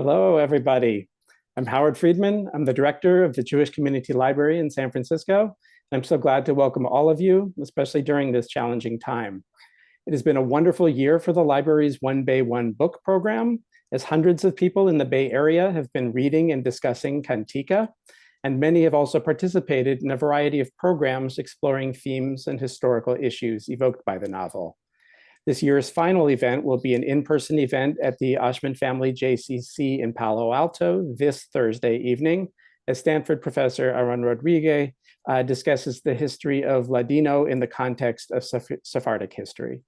Hello, everybody. I'm Howard Friedman. I'm the director of the Jewish Community Library in San Francisco. I'm so glad to welcome all of you, especially during this challenging time. It has been a wonderful year for the library's One Bay, One Book program, as hundreds of people in the Bay Area have been reading and discussing Kantika, and many have also participated in a variety of programs exploring themes and historical issues evoked by the novel. This year's final event will be an in-person event at the Ashman Family JCC in Palo Alto this Thursday evening, as Stanford professor Aaron Rodriguez discusses the history of Ladino in the context of Sephardic history.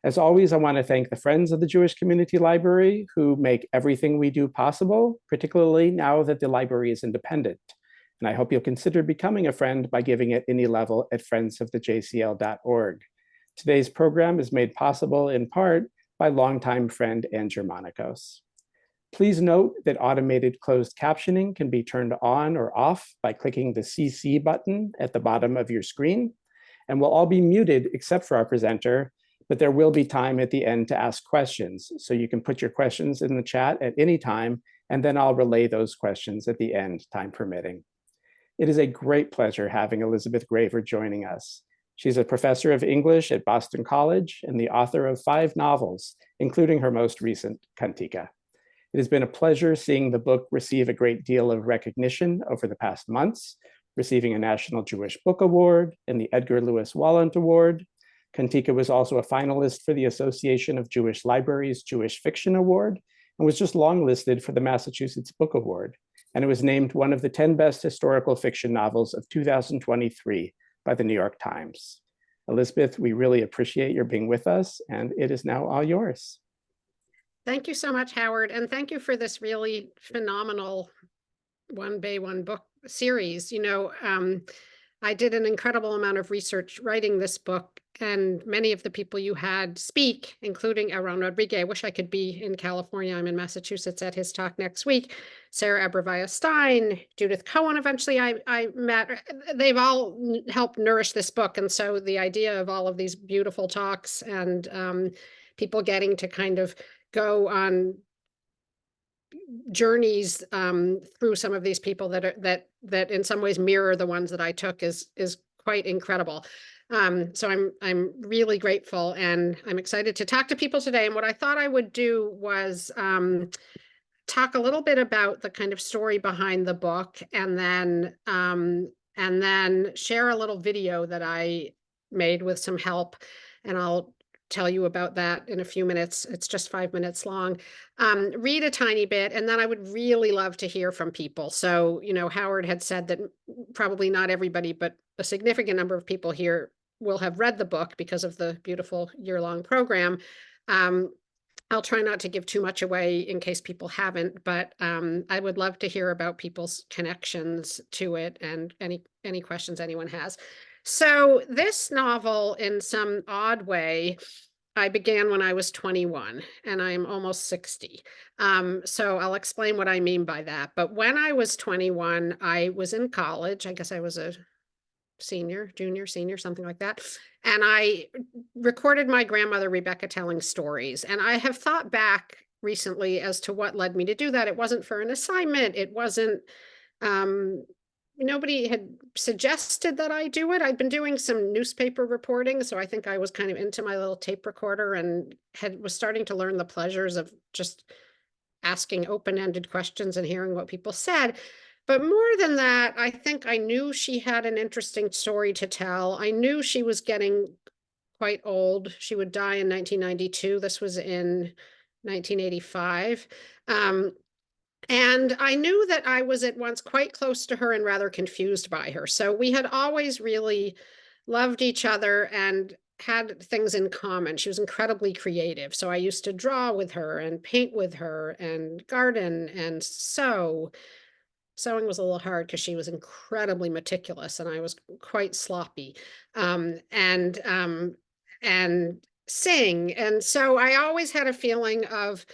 As always, I want to thank the Friends of the Jewish Community Library who make everything we do possible, particularly now that the library is independent. And I hope you'll consider becoming a friend by giving at any level at friendsofthejcl.org. Today's program is made possible in part by longtime friend Ann Germanicos. Please note that automated closed captioning can be turned on or off by clicking the CC button at the bottom of your screen, and we'll all be muted except for our presenter, but there will be time at the end to ask questions. So you can put your questions in the chat at any time, and then I'll relay those questions at the end, time permitting. It is a great pleasure having Elizabeth Graver joining us. She's a professor of English at Boston College and the author of 5 novels, including her most recent, Kantika. It has been a pleasure seeing the book receive a great deal of recognition over the past months, receiving a National Jewish Book Award and the Edgar Lewis Wallant Award. Kantika was also a finalist for the Association of Jewish Libraries Jewish Fiction Award and was just longlisted for the Massachusetts Book Award. And it was named one of the 10 best historical fiction novels of 2023 by the New York Times. Elizabeth, we really appreciate your being with us, and it is now all yours. Thank you so much, Howard, and thank you for this really phenomenal One Bay, One Book series. I did an incredible amount of research writing this book, and many of the people you had speak, including Aaron Rodriguez. I wish I could be in California. I'm in Massachusetts at his talk next week. Sarah Ebervia Stein, Judith Cohen, eventually I met. They've all helped nourish this book. And so the idea of all of these beautiful talks and people getting to kind of go on journeys through some of these people that in some ways mirror the ones that I took is quite incredible. So I'm really grateful, and I'm excited to talk to people today. And what I thought I would do was talk a little bit about the kind of story behind the book, and then share a little video that I made with some help, and I'll tell you about that in a few minutes. It's just 5 minutes long. Read a tiny bit, and then I would really love to hear from people. So, Howard had said that probably not everybody, but a significant number of people here will have read the book because of the beautiful year-long program. I'll try not to give too much away in case people haven't, but I would love to hear about people's connections to it and any questions anyone has. So this novel, in some odd way, I began when I was 21, and I'm almost 60. So I'll explain what I mean by that. But when I was 21, I was in college. I guess I was a junior, senior, something like that. And I recorded my grandmother, Rebecca, telling stories. And I have thought back recently as to what led me to do that. It wasn't for an assignment. It wasn't, nobody had suggested that I do it. I'd been doing some newspaper reporting, so I think I was kind of into my little tape recorder and was starting to learn the pleasures of just asking open-ended questions and hearing what people said. But more than that, I think I knew she had an interesting story to tell. I knew she was getting quite old. She would die in 1992. This was in 1985. And I knew that I was at once quite close to her and rather confused by her. So we had always really loved each other and had things in common. She was incredibly creative. So I used to draw with her and paint with her and garden and sew. Sewing was a little hard because she was incredibly meticulous and I was quite sloppy, and sing. And so I always had a feeling of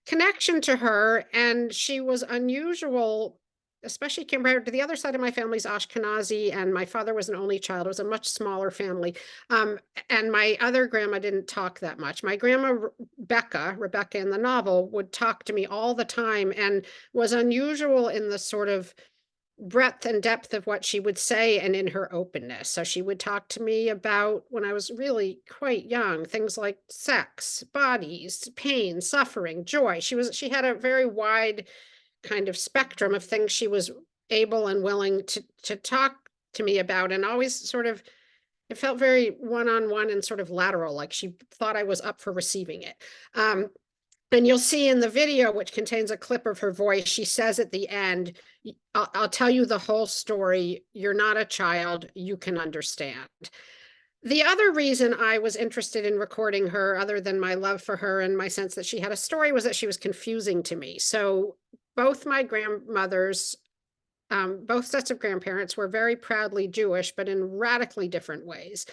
connection to her, and she was unusual especially compared to the other side of my family's Ashkenazi, and my father was an only child. It was a much smaller family. Um, and my other grandma didn't talk that much. My grandma Rebecca in the novel, would talk to me all the time and was unusual in the sort of breadth and depth of what she would say and in her openness. So she would talk to me about, when I was really quite young, things like sex, bodies, pain, suffering, joy. She had a very wide kind of spectrum of things she was able and willing to talk to me about, and always sort of, it felt very one-on-one and sort of lateral, like she thought I was up for receiving it. And you'll see in the video, which contains a clip of her voice, she says at the end, I'll tell you the whole story. You're not a child. You can understand. The other reason I was interested in recording her, other than my love for her and my sense that she had a story, was that she was confusing to me. So both my grandmothers, both sets of grandparents were very proudly Jewish, but in radically different ways.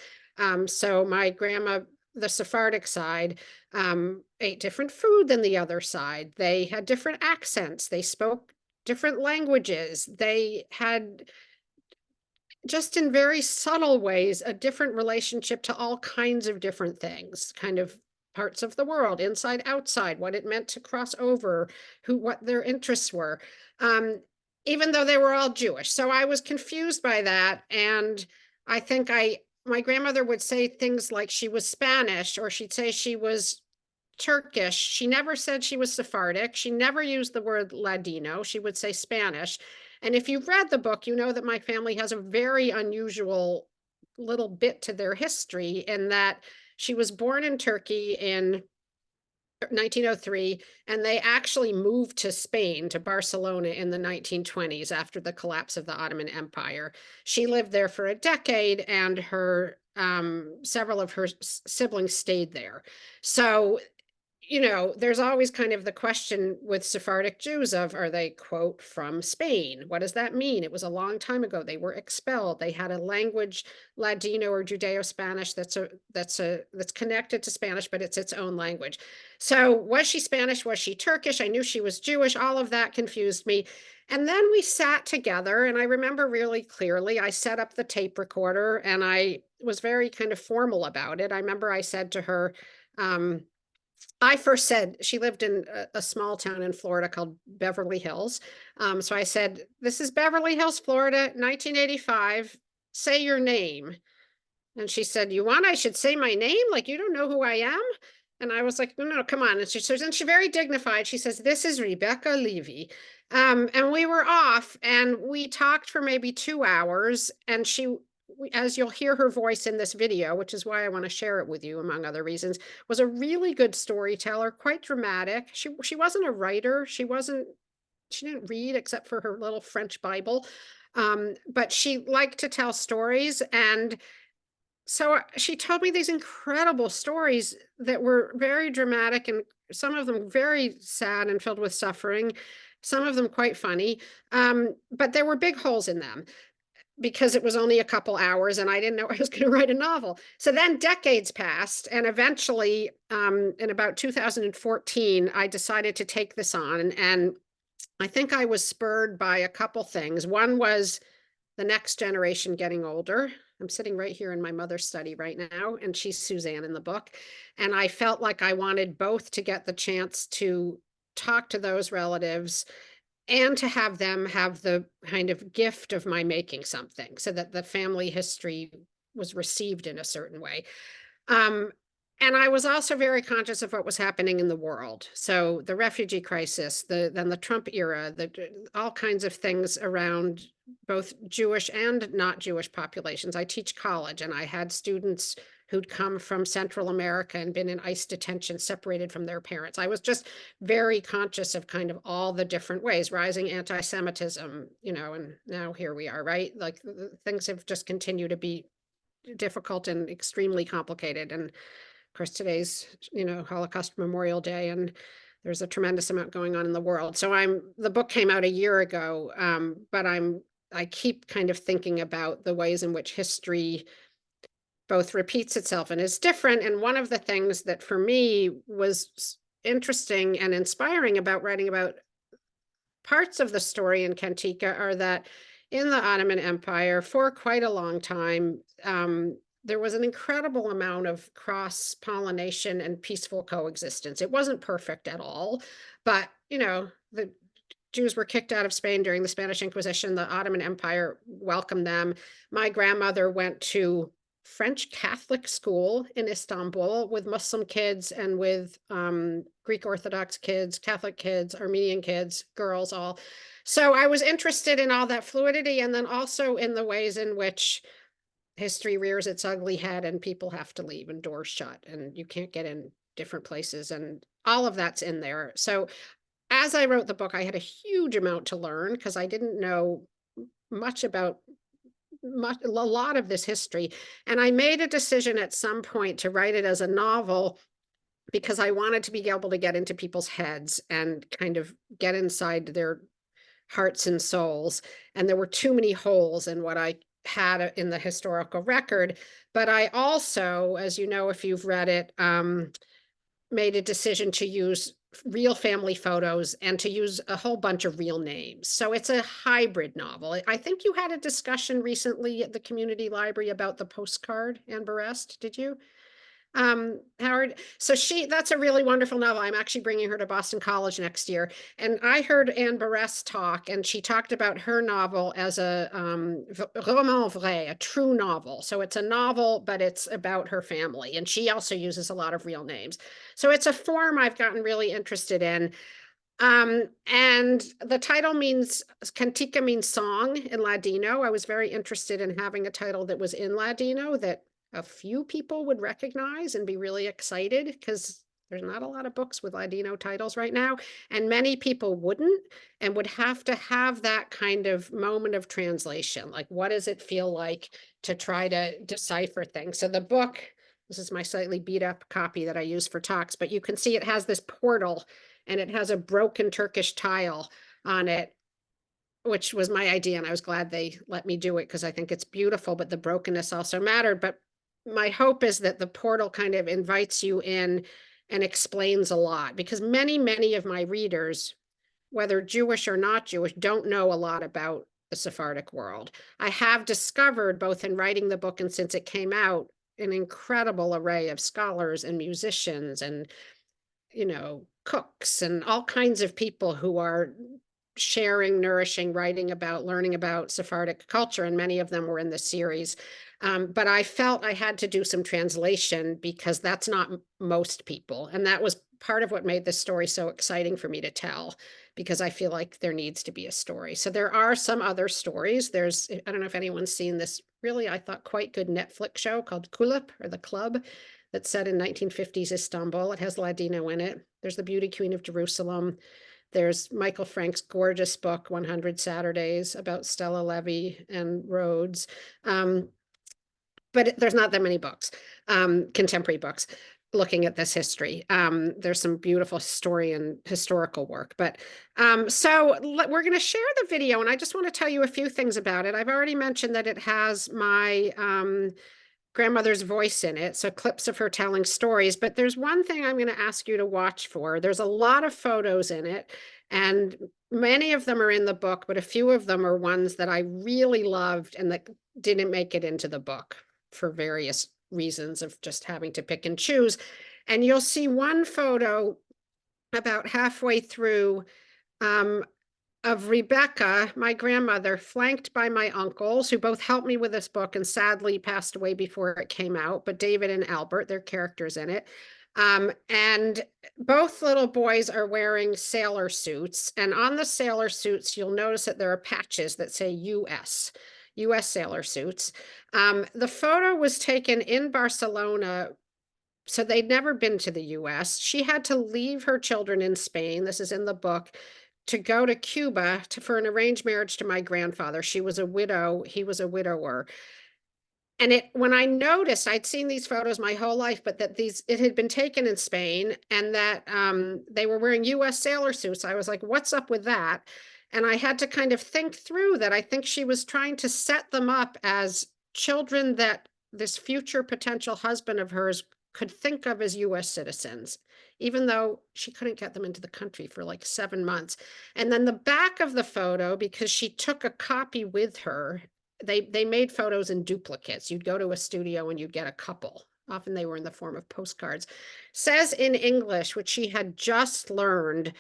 So my grandma, the Sephardic side, ate different food than the other side. They had different accents. They spoke different languages. They had, just in very subtle ways, a different relationship to all kinds of different things, kind of parts of the world, inside, outside, what it meant to cross over, what their interests were. Um, Even though they were all Jewish. So I was confused by that. And I think my grandmother would say things like she was Spanish, or she'd say she was Turkish. She never said she was Sephardic. She never used the word Ladino. She would say Spanish. And if you've read the book, you know that my family has a very unusual little bit to their history, in that she was born in Turkey in 1903, and they actually moved to Spain, to Barcelona, in the 1920s after the collapse of the Ottoman Empire. She lived there for a decade, and her several of her siblings stayed there. So, there's always kind of the question with Sephardic Jews of, are they, quote, from Spain? What does that mean? It was a long time ago. They were expelled. They had a language, Ladino or Judeo-Spanish, that's connected to Spanish, but it's its own language. So was she Spanish? Was she Turkish? I knew she was Jewish. All of that confused me. And then we sat together, and I remember really clearly, I set up the tape recorder, and I was very kind of formal about it. I remember I said to her, I first said, she lived in a small town in Florida called Beverly Hills. So I said, this is Beverly Hills, Florida, 1985. Say your name. And she said, you want I should say my name? Like, you don't know who I am? And I was like, no, no, come on. And she says, and she's very dignified. She says, this is Rebecca Levy. And we were off, and we talked for maybe 2 hours. And as you'll hear her voice in this video, which is why I want to share it with you, among other reasons, was a really good storyteller, quite dramatic. She wasn't a writer. She didn't read except for her little French Bible. But she liked to tell stories. And so she told me these incredible stories that were very dramatic, and some of them very sad and filled with suffering, some of them quite funny. But there were big holes in them, because it was only a couple hours and I didn't know I was going to write a novel. So then decades passed, and eventually, in about 2014, I decided to take this on. And I think I was spurred by a couple things. One was the next generation getting older. I'm sitting right here in my mother's study right now, and she's Suzanne in the book. And I felt like I wanted both to get the chance to talk to those relatives, and to have them have the kind of gift of my making something, so that the family history was received in a certain way. Um, and I was also very conscious of what was happening in the world. So the refugee crisis, then the Trump era, all kinds of things around both Jewish and not Jewish populations. I teach college, and I had students who'd come from Central America and been in ICE detention, separated from their parents. I was just very conscious of kind of all the different ways, rising anti-Semitism, and now here we are, right? Like, things have just continued to be difficult and extremely complicated. And of course, today's, Holocaust Memorial Day, and there's a tremendous amount going on in the world. So the book came out a year ago, but I keep kind of thinking about the ways in which history both repeats itself and is different. And one of the things that for me was interesting and inspiring about writing about parts of the story in Kantika are that in the Ottoman Empire, for quite a long time, there was an incredible amount of cross pollination and peaceful coexistence. It wasn't perfect at all, but the Jews were kicked out of Spain during the Spanish Inquisition. The Ottoman Empire welcomed them. My grandmother went to French Catholic school in Istanbul with Muslim kids and with Greek Orthodox kids, Catholic kids, Armenian kids, girls, all. So I was interested in all that fluidity, and then also in the ways in which history rears its ugly head and people have to leave and doors shut and you can't get in different places, and all of that's in there. So as I wrote the book, I had a huge amount to learn because I didn't know much about a lot of this history. And I made a decision at some point to write it as a novel because I wanted to be able to get into people's heads and kind of get inside their hearts and souls. And there were too many holes in what I had in the historical record. But I also, as you know, if you've read it, made a decision to use real family photos and to use a whole bunch of real names. So it's a hybrid novel. I think you had a discussion recently at the community library about the postcard, Anne Berest, did you? Howard. So that's a really wonderful novel. I'm actually bringing her to Boston College next year. And I heard Anne Berest talk, and she talked about her novel as a roman vrai, a true novel. So it's a novel, but it's about her family. And she also uses a lot of real names. So it's a form I've gotten really interested in. And the title means, Kantika means song in Ladino. I was very interested in having a title that was in Ladino that a few people would recognize and be really excited, because there's not a lot of books with Ladino titles right now, and many people wouldn't and would have to have that kind of moment of translation. Like, what does it feel like to try to decipher things? So the book, this is my slightly beat up copy that I use for talks, but you can see it has this portal and it has a broken Turkish tile on it, which was my idea. And I was glad they let me do it because I think it's beautiful, but the brokenness also mattered. But my hope is that the portal kind of invites you in and explains a lot, because many of my readers, whether Jewish or not Jewish, don't know a lot about the Sephardic world. I have discovered, both in writing the book and since it came out, an incredible array of scholars and musicians and cooks and all kinds of people who are sharing, nourishing, writing about, learning about Sephardic culture, and many of them were in the series. But I felt I had to do some translation because that's not most people. And that was part of what made this story so exciting for me to tell, because I feel like there needs to be a story. So there are some other stories. I don't know if anyone's seen this really, I thought, quite good Netflix show called Kulip, or The Club, that's set in 1950s Istanbul. It has Ladino in it. There's the Beauty Queen of Jerusalem. There's Michael Frank's gorgeous book, 100 Saturdays, about Stella Levy and Rhodes. But there's not that many books, contemporary books, looking at this history. There's some beautiful historical work. But so we're going to share the video, and I just want to tell you a few things about it. I've already mentioned that it has my grandmother's voice in it, so clips of her telling stories. But there's one thing I'm going to ask you to watch for. There's a lot of photos in it, and many of them are in the book, but a few of them are ones that I really loved and that didn't make it into the book for various reasons of just having to pick and choose. And you'll see one photo about halfway through of Rebecca, my grandmother, flanked by my uncles, who both helped me with this book and sadly passed away before it came out, but David and Albert, they're characters in it. And both little boys are wearing sailor suits. And on the sailor suits, you'll notice that there are patches that say US sailor suits. The photo was taken in Barcelona, so they'd never been to the US. She had to leave her children in Spain, this is in the book, to go to Cuba for an arranged marriage to my grandfather. She was a widow, he was a widower. And when I noticed, I'd seen these photos my whole life, but that it had been taken in Spain, and that they were wearing US sailor suits. I was like, what's up with that? And I had to kind of think through that. I think she was trying to set them up as children that this future potential husband of hers could think of as US citizens, even though she couldn't get them into the country for like 7 months. And then the back of the photo, because she took a copy with her, they made photos in duplicates. You'd go to a studio and you'd get a couple. Often they were in the form of postcards. Says in English, which she had just learned,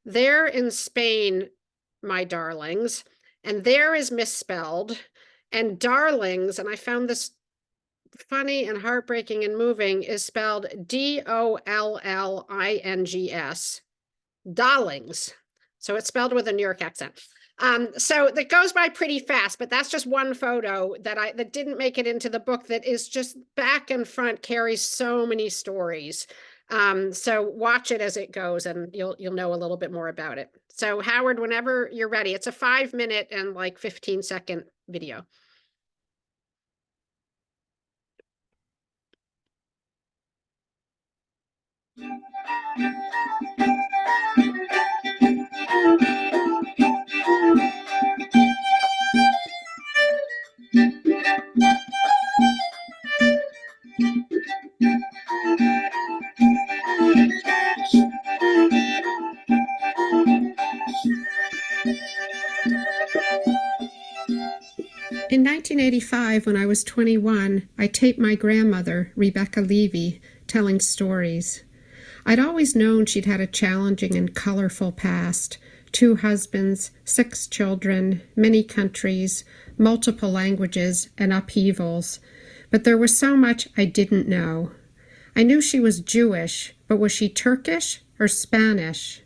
"There in Spain, my darlings," and there is misspelled, and darlings, and I found this funny and heartbreaking and moving, is spelled Dollings. Dollings. So it's spelled with a New York accent. So that goes by pretty fast, but that's just one photo that didn't make it into the book, that is just back and front, carries so many stories. So watch it as it goes, and you'll know a little bit more about it. So Howard, whenever you're ready, it's a 5 minute and like 15-second video. In 1985, when I was 21, I taped my grandmother, Rebecca Levy, telling stories. I'd always known she'd had a challenging and colorful past: 2 husbands, 6 children, many countries, multiple languages, and upheavals. But there was so much I didn't know. I knew she was Jewish, but was she Turkish or Spanish?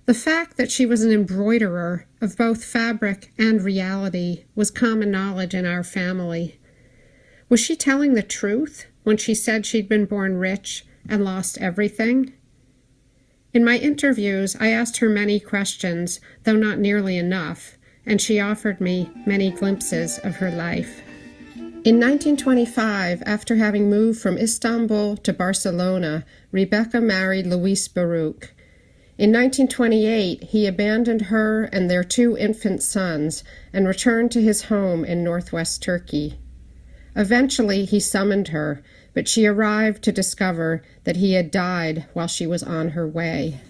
The fact that she was an embroiderer of both fabric and reality was common knowledge in our family. Was she telling the truth when she said she'd been born rich and lost everything? In my interviews, I asked her many questions, though not nearly enough, and she offered me many glimpses of her life. In 1925, after having moved from Istanbul to Barcelona, Rebecca married Luis Baruch. In 1928, he abandoned her and their 2 infant sons and returned to his home in northwest Turkey. Eventually, he summoned her, but she arrived to discover that he had died while she was on her way.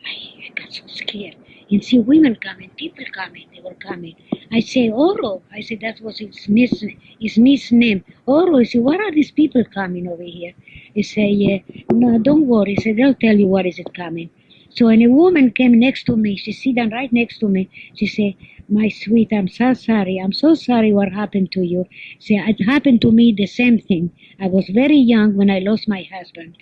I got so scared. And see women coming, people coming, they were coming. I say, Oro. I said, that was his niece name. Oro. I said, what are these people coming over here? He say, no, don't worry. He said, they'll tell you what is it coming. So when a woman came next to me, she sit down right next to me. She said, my sweet, I'm so sorry. I'm so sorry what happened to you. Say, it happened to me the same thing. I was very young when I lost my husband.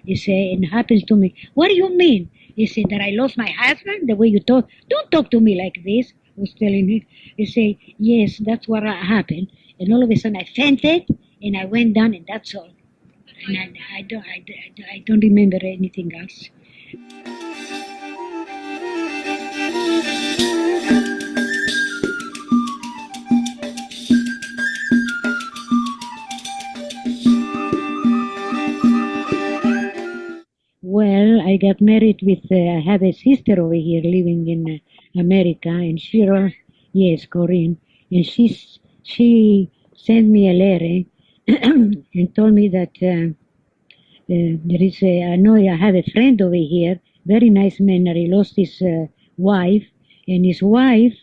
He say, it happened to me. What do you mean? He said, that I lost my husband? The way you talk, don't talk to me like this. I was telling him. He say, yes, that's what happened. And all of a sudden I fainted and I went down, and that's all. And I don't remember anything else. Well, I got married with, I have a sister over here living in America, and yes, Corinne, and she sent me a letter and told me that there is I know I have a friend over here, very nice man, that he lost his wife, and his wife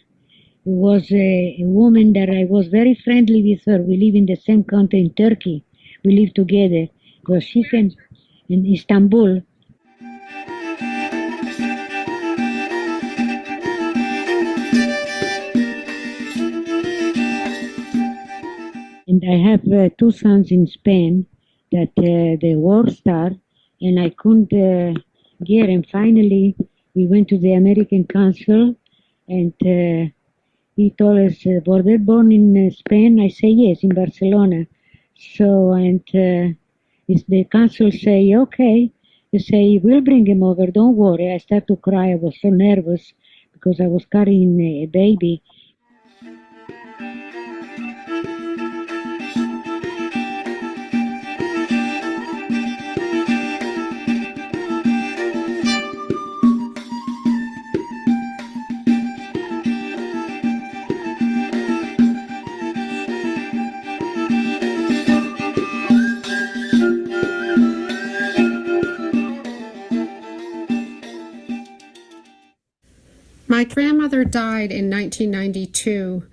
was a woman that I was very friendly with her. We live in the same country in Turkey. We live together because she came in Istanbul. And I have 2 sons in Spain that the war started, and I couldn't get. And finally, we went to the American consul, and he told us, were they born in Spain? I say, yes, in Barcelona. So, and if the consul say, okay, you say, we'll bring him over, don't worry. I started to cry. I was so nervous because I was carrying a baby. My grandmother died in 1992.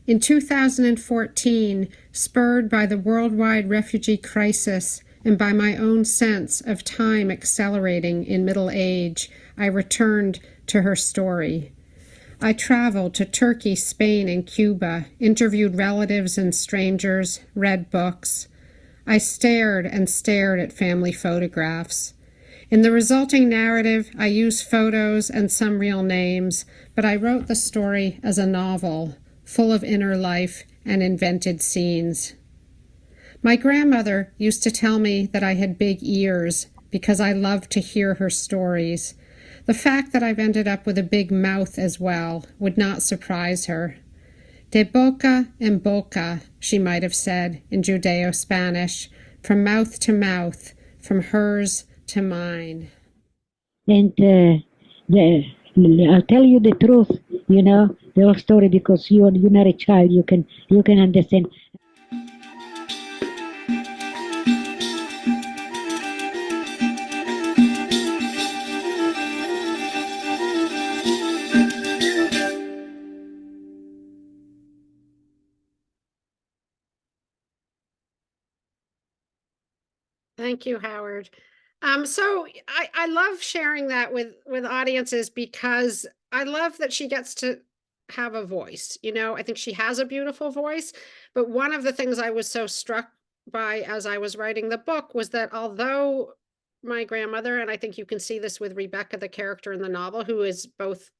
In 2014, spurred by the worldwide refugee crisis and by my own sense of time accelerating in middle age, I returned to her story. I traveled to Turkey, Spain, and Cuba, interviewed relatives and strangers, read books. I stared and stared at family photographs. In the resulting narrative, I use photos and some real names, but I wrote the story as a novel, full of inner life and invented scenes. My grandmother used to tell me that I had big ears because I loved to hear her stories. The fact that I've ended up with a big mouth as well would not surprise her. De boca en boca, she might have said in Judeo-Spanish, from mouth to mouth, from hers to mine. And I'll tell you the truth, the whole story, because you're not a child. You can understand. Thank you, Howard. So I love sharing that with audiences because I love that she gets to have a voice. I think she has a beautiful voice, but one of the things I was so struck by as I was writing the book was that although my grandmother, and I think you can see this with Rebecca, the character in the novel, who is both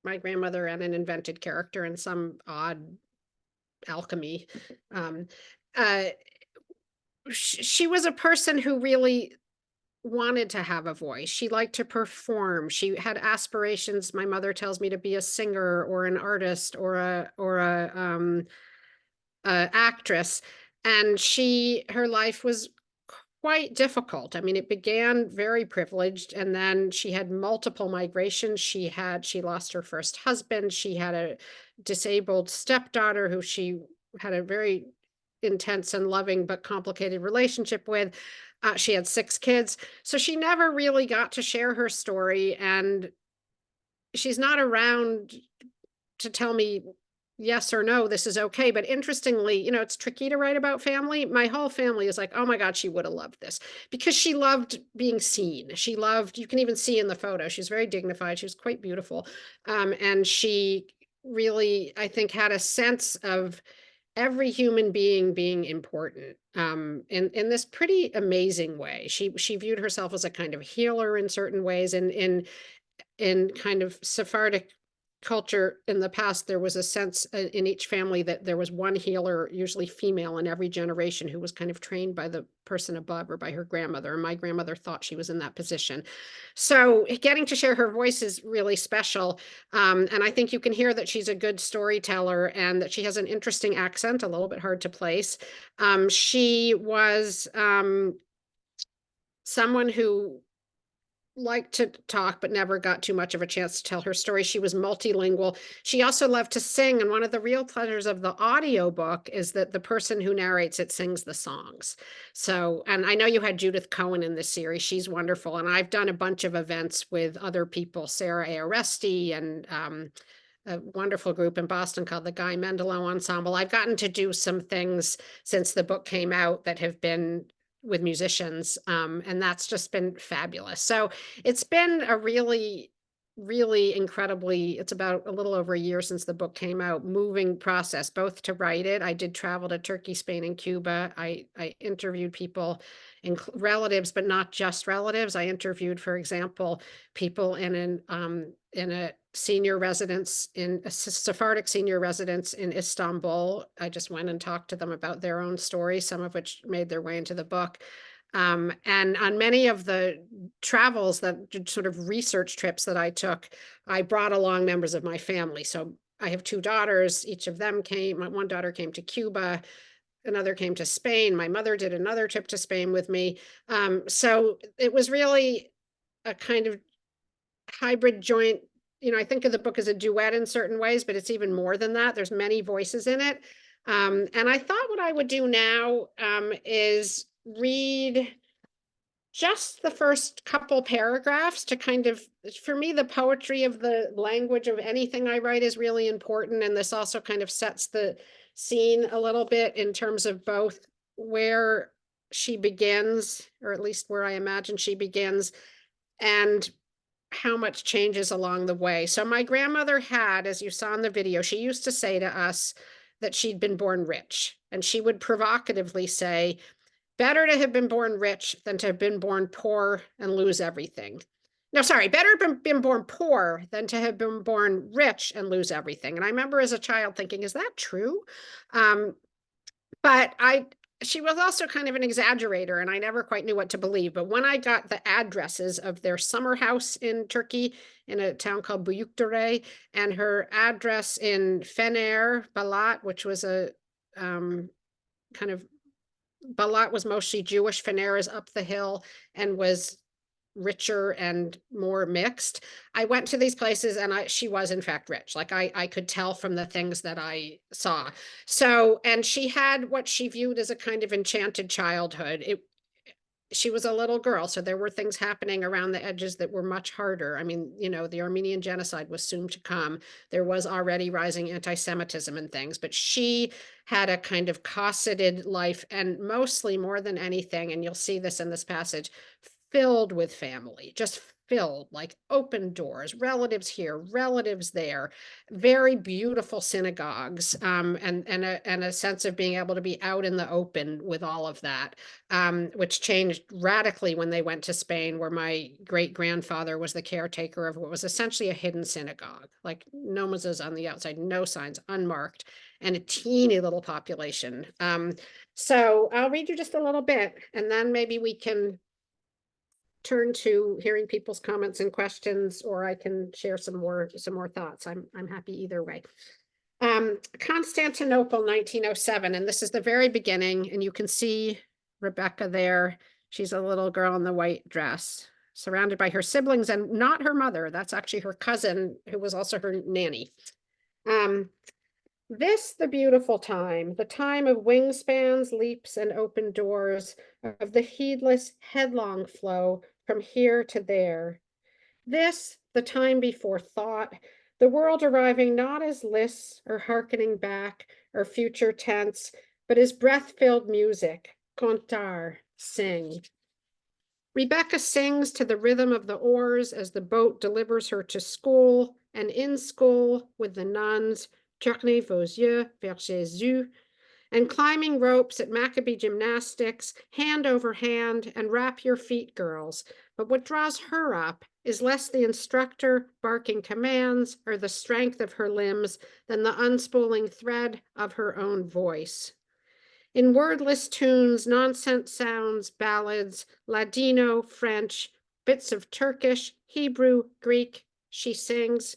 my grandmother and an invented character in some odd alchemy, um, uh, she was a person who really wanted to have a voice. She liked to perform. She had aspirations, my mother tells me, to be a singer or an artist or a actress. And her life was quite difficult. I mean, it began very privileged, and then she had multiple migrations. She lost her first husband. She had a disabled stepdaughter who she had a very intense and loving but complicated relationship with. She had 6 kids. So she never really got to share her story, and she's not around to tell me yes or no, this is okay. But interestingly, it's tricky to write about family. My whole family is like, oh my God, she would have loved this because she loved being seen. You can even see in the photo, she's very dignified. She was quite beautiful. And she really, I think, had a sense of every human being important in this pretty amazing way. She viewed herself as a kind of healer in certain ways, and in kind of Sephardic culture in the past, there was a sense in each family that there was one healer, usually female, in every generation, who was kind of trained by the person above or by her grandmother. And my grandmother thought she was in that position. So getting to share her voice is really special. And I think you can hear that she's a good storyteller and that she has an interesting accent, a little bit hard to place. She was someone who liked to talk but never got too much of a chance to tell her story. She was multilingual. She also loved to sing, and one of the real pleasures of the audiobook is that the person who narrates it sings the songs. So, and I know you had Judith Cohen in this series. She's wonderful, and I've done a bunch of events with other people, Sarah Aresti, and a wonderful group in Boston called the Guy Mendelow Ensemble. I've gotten to do some things since the book came out that have been with musicians, and that's just been fabulous. So it's been a really, really incredibly, it's about a little over a year since the book came out, moving process, both to write it. I did travel to Turkey, Spain, and Cuba. I interviewed people, relatives, but not just relatives. I interviewed, for example, people in a senior residence, in a Sephardic senior residence in Istanbul. I just went and talked to them about their own stories, some of which made their way into the book. And on many of the travels, that sort of research trips that I took, I brought along members of my family. So I have 2 daughters. Each of them came. One daughter came to Cuba. Another came to Spain. My mother did another trip to Spain with me. So it was really a kind of hybrid joint. I think of the book as a duet in certain ways, but it's even more than that. There's many voices in it. And I thought what I would do now is read Just the first couple paragraphs to kind of, for me, the poetry of the language of anything I write is really important. And this also kind of sets the scene a little bit in terms of both where she begins, or at least where I imagine she begins, and how much changes along the way. So my grandmother had, as you saw in the video, she used to say to us that she'd been born rich. And she would provocatively say, better to have been born rich than to have been born poor and lose everything. No, sorry, better to have been born poor than to have been born rich and lose everything. And I remember as a child thinking, is that true? Um, but she was also kind of an exaggerator, and I never quite knew what to believe. But when I got the addresses of their summer house in Turkey, in a town called Buyukdere, and her address in Fener Balat, which was a kind of, Balat was mostly Jewish. Fener is up the hill and was richer and more mixed. I went to these places and she was in fact rich. Like I could tell from the things that I saw. So, and she had what she viewed as a kind of enchanted childhood. She was a little girl, so there were things happening around the edges that were much harder. I mean, you know, the Armenian genocide was soon to come. There was already rising anti-Semitism and things, but she had a kind of cosseted life, and mostly, more than anything, and you'll see this in this passage, filled with family, just filled, like open doors, relatives here, relatives there, very beautiful synagogues, and a sense of being able to be out in the open with all of that, which changed radically when they went to Spain, where my great grandfather was the caretaker of what was essentially a hidden synagogue, like no mezuzah on the outside, no signs, unmarked, and a teeny little population. So I'll read you just a little bit, and then maybe we can turn to hearing people's comments and questions, or I can share some more thoughts. I'm happy either way. Constantinople, 1907, and this is the very beginning, and you can see Rebecca there. She's a little girl in the white dress, surrounded by her siblings, and not her mother. That's actually her cousin, who was also her nanny. This the beautiful time, the time of wingspans, leaps, and open doors, of the heedless, headlong flow from here to there. This the time before thought, the world arriving not as lists or hearkening back or future tense, but as breath-filled music, contar, sing. Rebecca sings to the rhythm of the oars as the boat delivers her to school, and in school with the nuns, tournez vos yeux vers Jésus, and climbing ropes at Maccabee gymnastics, hand over hand, and wrap your feet, girls. But what draws her up is less the instructor barking commands or the strength of her limbs than the unspooling thread of her own voice. In wordless tunes, nonsense sounds, ballads, Ladino, French, bits of Turkish, Hebrew, Greek, she sings.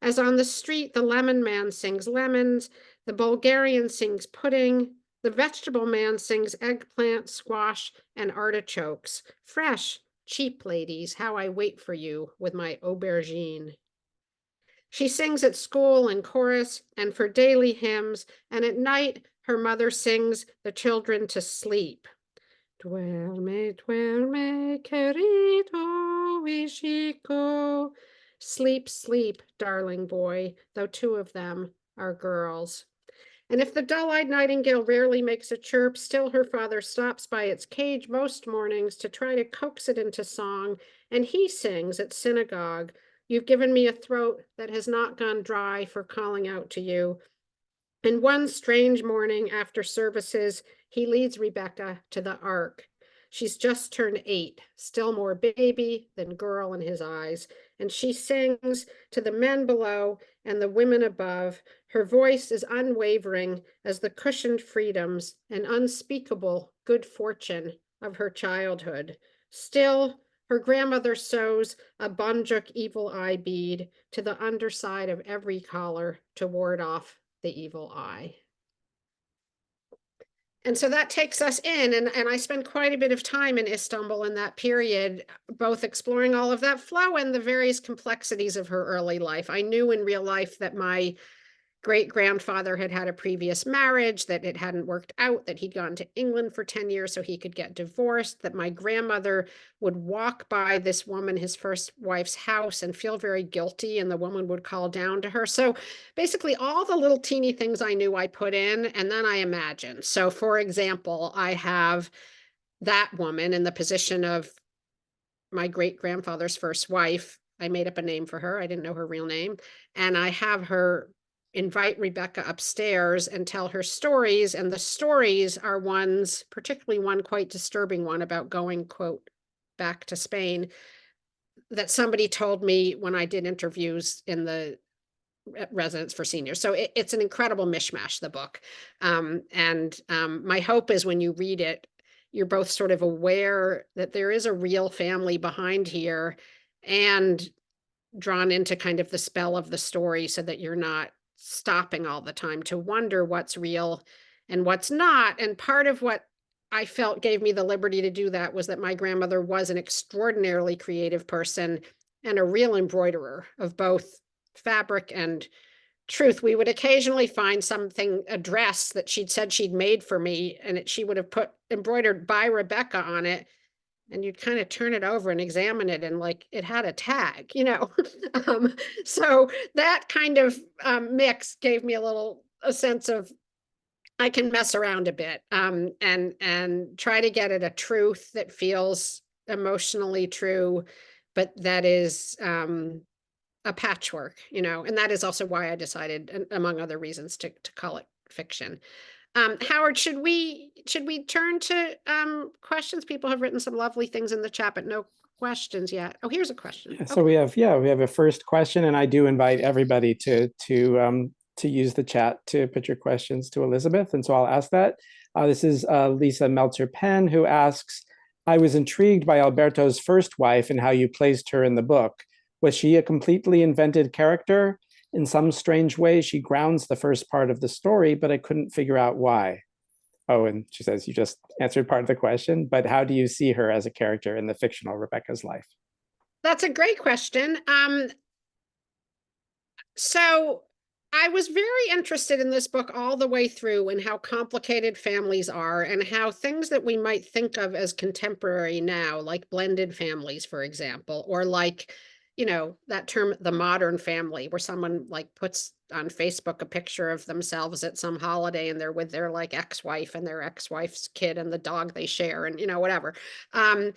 As on the street, the lemon man sings lemons, the Bulgarian sings pudding, the vegetable man sings eggplant, squash, and artichokes. Fresh, cheap ladies, how I wait for you with my aubergine. She sings at school in chorus and for daily hymns, and at night her mother sings the children to sleep. Duerme, duerme, querido hijico. Sleep, sleep, darling boy, though two of them are girls. And if the dull-eyed nightingale rarely makes a chirp, still her father stops by its cage most mornings to try to coax it into song, and he sings at synagogue, "You've given me a throat that has not gone dry for calling out to you." And one strange morning after services, he leads Rebecca to the Ark. She's just turned 8, still more baby than girl in his eyes, and she sings to the men below and the women above. Her voice is unwavering as the cushioned freedoms and unspeakable good fortune of her childhood. Still, her grandmother sews a bunjuk evil eye bead to the underside of every collar to ward off the evil eye. And so that takes us in, and I spent quite a bit of time in Istanbul in that period, both exploring all of that flow and the various complexities of her early life. I knew in real life that my great-grandfather had had a previous marriage, that it hadn't worked out, that he'd gone to England for 10 years so he could get divorced, that my grandmother would walk by this woman, his first wife's house, and feel very guilty, and the woman would call down to her. So basically all the little teeny things I knew I put in, and then I imagined. So for example, I have that woman in the position of my great-grandfather's first wife. I made up a name for her. I didn't know her real name. And I have her invite Rebecca upstairs and tell her stories. And the stories are ones, particularly one quite disturbing one about going, quote, back to Spain, that somebody told me when I did interviews in the residence for seniors. So it's an incredible mishmash, the book. My hope is when you read it, you're both sort of aware that there is a real family behind here and drawn into kind of the spell of the story, so that you're not stopping all the time to wonder what's real and what's not. And part of what I felt gave me the liberty to do that was that my grandmother was an extraordinarily creative person and a real embroiderer of both fabric and truth. We would occasionally find something, a dress that she'd said she'd made for me, and she would have put embroidered by Rebecca on it. And you'd kind of turn it over and examine it, and like it had a tag, you know. So that kind of mix gave me a sense of I can mess around a bit, and try to get at a truth that feels emotionally true, but that is a patchwork, you know. And that is also why I decided, among other reasons, to call it fiction. Howard, should we turn to questions? People have written some lovely things in the chat, but no questions yet. Oh, here's a question. Yeah, so we have a first question, and I do invite everybody to use the chat to put your questions to Elizabeth, and so I'll ask that. This is Lisa Meltzer-Penn, who asks, I was intrigued by Alberto's first wife and how you placed her in the book. Was she a completely invented character? In some strange way, she grounds the first part of the story, but I couldn't figure out why. Oh, and she says, you just answered part of the question, but how do you see her as a character in the fictional Rebecca's life? That's a great question. So I was very interested in this book all the way through, and how complicated families are, and how things that we might think of as contemporary now, like blended families, for example, or like, you know, that term, the modern family, where someone like puts on Facebook a picture of themselves at some holiday and they're with their like ex-wife and their ex-wife's kid and the dog they share, and, you know, whatever. And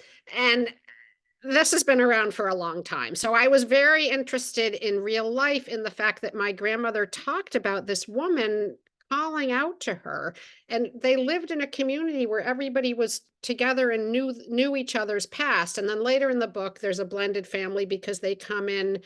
this has been around for a long time. So I was very interested in real life, in the fact that my grandmother talked about this woman calling out to her, and they lived in a community where everybody was together and knew each other's past. And then later in the book, there's a blended family because they come in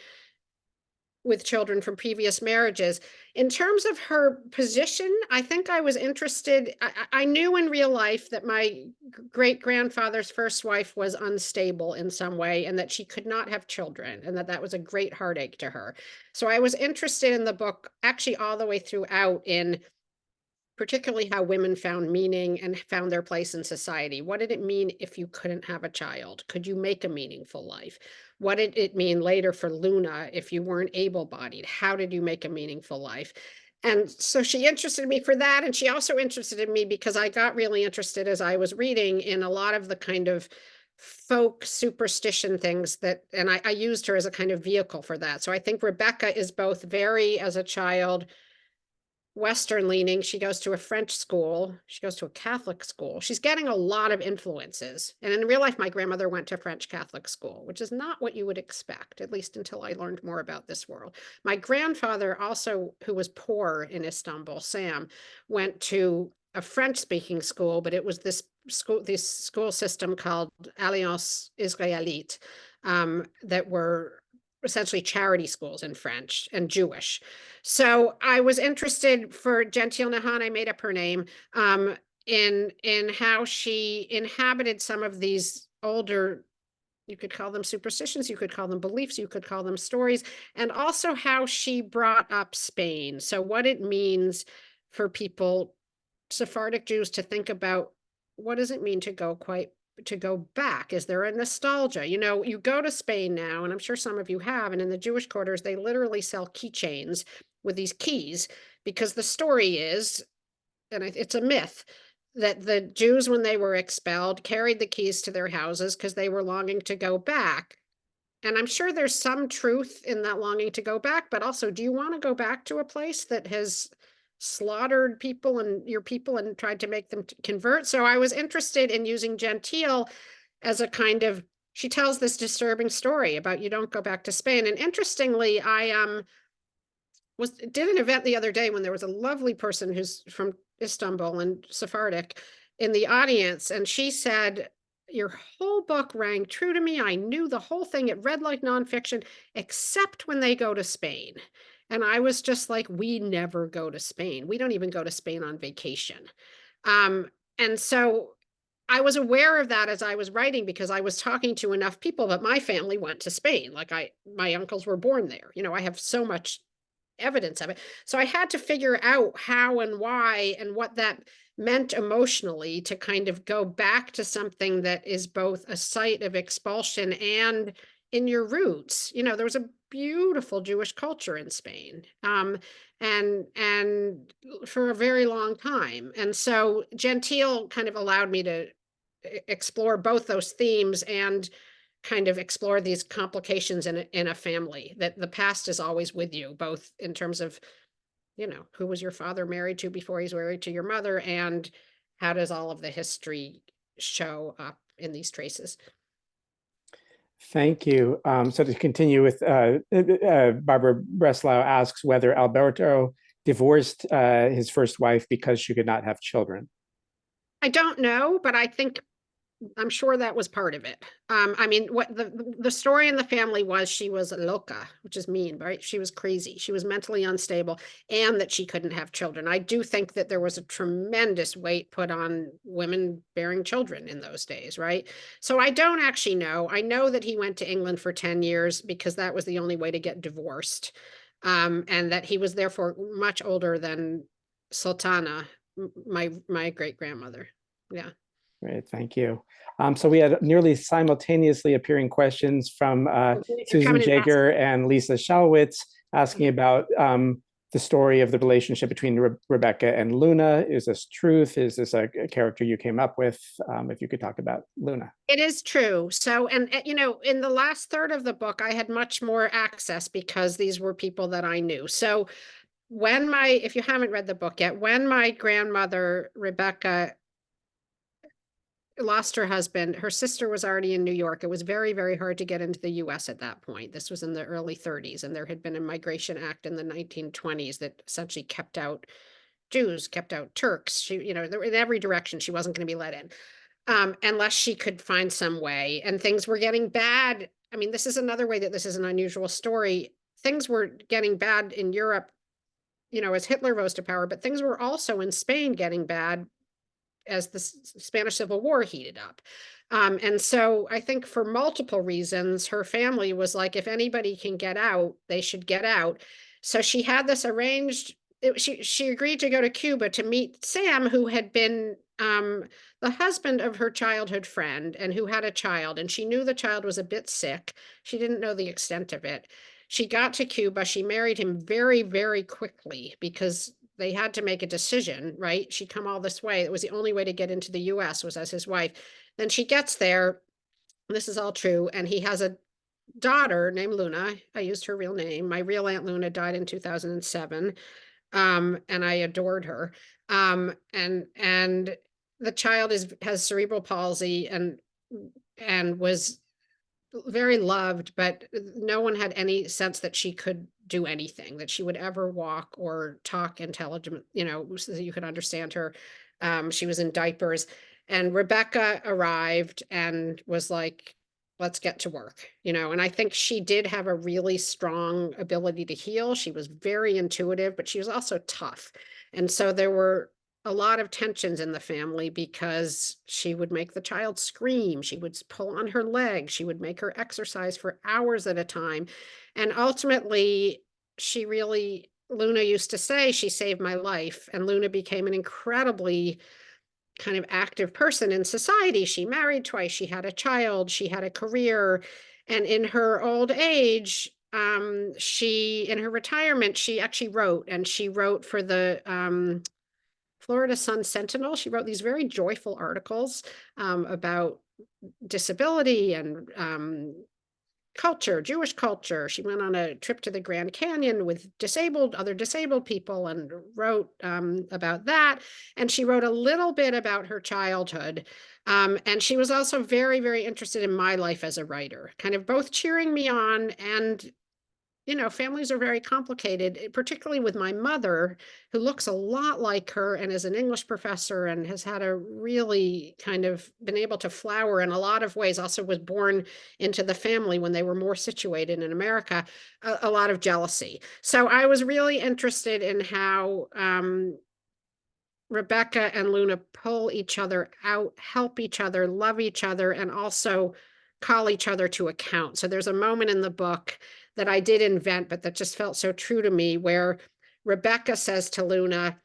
with children from previous marriages. In terms of her position, I think I was interested. I knew in real life that my great-grandfather's first wife was unstable in some way, and that she could not have children, and that was a great heartache to her. So I was interested in the book, actually all the way throughout, in particularly how women found meaning and found their place in society. What did it mean if you couldn't have a child? Could you make a meaningful life? What did it mean later for Luna if you weren't able-bodied? How did you make a meaningful life? And so she interested me for that. And she also interested in me because I got really interested, as I was reading, in a lot of the kind of folk superstition things that, and I used her as a kind of vehicle for that. So I think Rebecca is both very, as a child, Western leaning. She goes to a French school. She goes to a Catholic school. She's getting a lot of influences. And in real life, my grandmother went to French Catholic school, which is not what you would expect, at least until I learned more about this world. My grandfather also, who was poor in Istanbul, Sam, went to a French-speaking school, but it was this school system called Alliance Israélite, that were essentially charity schools in French and Jewish. So I was interested, for Gentile Nahan, I made up her name, in how she inhabited some of these older, you could call them superstitions, you could call them beliefs, you could call them stories, and also how she brought up Spain. So what it means for people, Sephardic Jews, to think about, what does it mean to go back? Is there a nostalgia? You know, you go to Spain now, and I'm sure some of you have, and in the Jewish quarters, they literally sell keychains with these keys, because the story is, and it's a myth, that the Jews, when they were expelled, carried the keys to their houses because they were longing to go back. And I'm sure there's some truth in that longing to go back, but also, do you want to go back to a place that has slaughtered people and your people and tried to make them convert? So I was interested in using Gentile as a kind of, she tells this disturbing story about you don't go back to Spain. And interestingly, I did an event the other day when there was a lovely person who's from Istanbul and Sephardic in the audience, and she said, your whole book rang true to me. I knew the whole thing. It read like nonfiction, except when they go to Spain. And I was just like, we never go to Spain. We don't even go to Spain on vacation. Um, and so I was aware of that as I was writing, because I was talking to enough people that my family went to Spain. Like my uncles were born there. You know, I have so much evidence of it. So I had to figure out how and why and what that meant emotionally, to kind of go back to something that is both a site of expulsion and in your roots. You know, there was a beautiful Jewish culture in Spain, and for a very long time. And so Gentile kind of allowed me to explore both those themes and kind of explore these complications in a family, that the past is always with you, both in terms of, you know, who was your father married to before he's married to your mother, and how does all of the history show up in these traces. Thank you. So to continue with, Barbara Breslau asks whether Alberto divorced his first wife because she could not have children. I don't know, but I'm sure that was part of it. I mean, what the story in the family was, she was loca, which is mean, right? She was crazy. She was mentally unstable, and that she couldn't have children. I do think that there was a tremendous weight put on women bearing children in those days, right? So I don't actually know. I know that he went to England for 10 years because that was the only way to get divorced. And that he was therefore much older than Sultana, my great grandmother. Yeah. Great, thank you. So we had nearly simultaneously appearing questions from Susan Jager and Lisa Schalwitz asking about the story of the relationship between Rebecca and Luna. Is this truth? Is this a character you came up with? If you could talk about Luna. It is true. So, and you know, in the last third of the book, I had much more access because these were people that I knew. So if you haven't read the book yet, when my grandmother, Rebecca, lost her husband, her sister was already in New York. It was very, very hard to get into the US at that point. This was in the early 30s, and there had been a Migration Act in the 1920s that essentially kept out Jews, kept out Turks. She, you know, in every direction, she wasn't going to be let in, unless she could find some way. And things were getting bad. I mean, this is another way that this is an unusual story. Things were getting bad in Europe, you know, as Hitler rose to power, but things were also in Spain getting bad as the Spanish Civil War heated up. And so I think for multiple reasons, her family was like, if anybody can get out, they should get out. So she had this arranged. She agreed to go to Cuba to meet Sam, who had been the husband of her childhood friend and who had a child. And she knew the child was a bit sick. She didn't know the extent of it. She got to Cuba. She married him very, very quickly because they had to make a decision, right? She'd come all this way. It was the only way to get into the US was as his wife. Then she gets there. This is all true. And he has a daughter named Luna. I used her real name. My real Aunt Luna died in 2007. And I adored her. And the child has cerebral palsy and was very loved, but no one had any sense that she could do anything, that she would ever walk or talk intelligent, you know, so that you could understand her. She was in diapers, and Rebecca arrived and was like, let's get to work, you know. And I think she did have a really strong ability to heal. She was very intuitive, but she was also tough. And so there were a lot of tensions in the family because she would make the child scream. She would pull on her leg. She would make her exercise for hours at a time. And ultimately, Luna used to say, she saved my life. And Luna became an incredibly kind of active person in society. She married twice. She had a child. She had a career. And in her old age, she, in her retirement, she actually wrote, and she wrote for the Florida Sun Sentinel. She wrote these very joyful articles about disability and culture, Jewish culture. She went on a trip to the Grand Canyon with other disabled people and wrote about that. And she wrote a little bit about her childhood. And she was also very, very interested in my life as a writer, kind of both cheering me on and, you know, families are very complicated, particularly with my mother, who looks a lot like her and is an English professor and has had a really kind of been able to flower in a lot of ways, also was born into the family when they were more situated in America, a lot of jealousy. So I was really interested in how Rebecca and Luna pull each other out, help each other, love each other, and also call each other to account. So there's a moment in the book that I did invent, but that just felt so true to me, where Rebecca says to Luna,